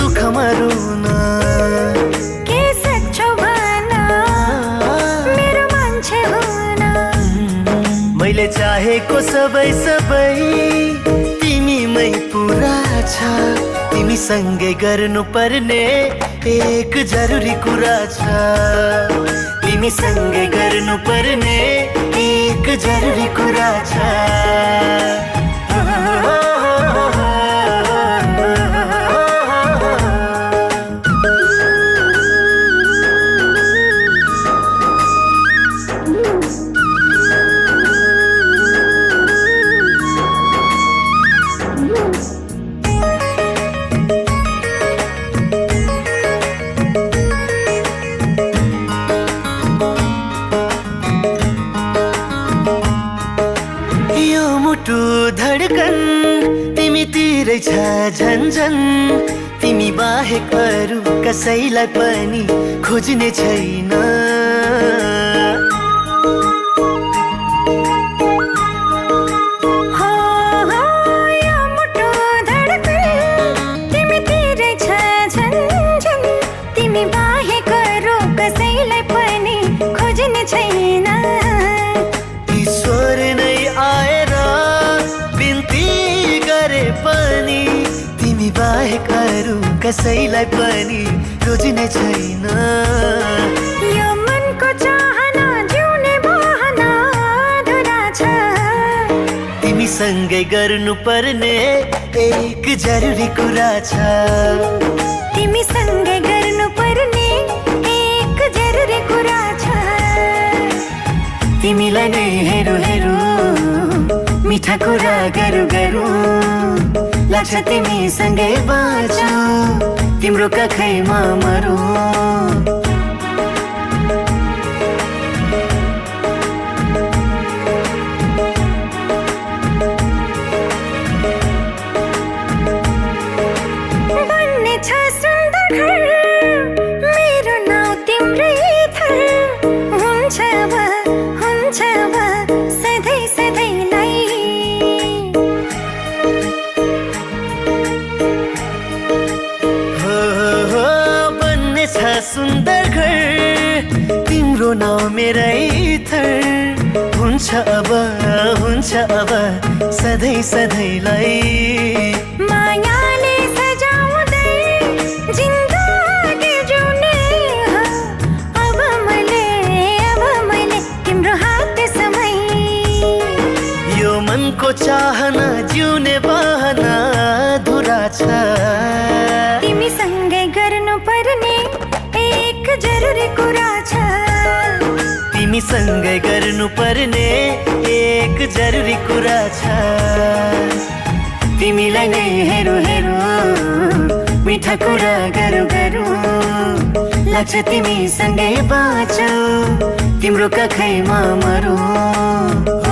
दुःखमा रुन के सक्छौ भन मेरो मान्छे हुन। मैले चाहेको सबै सबै तिमीमै पुरा छ। तिमी सँगै गर्नु पर्ने एक जरुरी कुरा छ। तिमी सँगै गर्नु पर्ने एक जरुरी कुरा छ। यो मुटु धडकन तिमीतिरै छ झन्झन। तिमी बाहेक अरू कसैलाई पनि खोज्ने छैन। यो मुटु धडकन तिमीतिरै छ झन्झन। तिमी बाहेक अरू कसैलाई पनि खोज्ने छैन। ईश्वर नै आएर बिन्ती गरे पनि तिमी बाहेक अरू कसैलाई पनि रोज्ने छैन। यो मनको चाहना जिउने बहना अधुरा छ। तिमी सँगै गर्नु पर्ने एक जरुरी कुरा छ। तिमी सँगै गर्नु पर्ने एक जरुरी कुरा छ। तिमीलाई नै हेरु हेरु मिठा कुरा गरौँ गरौँ। लाग्छ तिमी सँगै बाँचौँ तिम्रो कखैमा मरौँ। बन्ने छ सुन्दर घर मेरो नाउँ तिम्रै थर। हुन्छ अब सधैँ सधैँलाई। हो बन्ने छ सुन्दर घर तिम्रो नाउँ मेरै थर। हुन्छ अब सधैँ सधैँलाई। मायाले सजाउँदै जिन्दगी जिउने हो। अब मैले तिम्रो हात समय। यो मनको चाहना जिउने बहना अधुरा छ। तिमी सँगै गर्नु पर्ने एक जरुरी कुरा छ। तिमी सँगै गर्नु पर्ने एक जरुरी कुरा छ। तिमीलाई नै हेरु हेरु मिठा कुरा गरौँ गरौँ। लाग्छ तिमी सँगै बाँचौँ तिम्रो कखैमा मरौँ।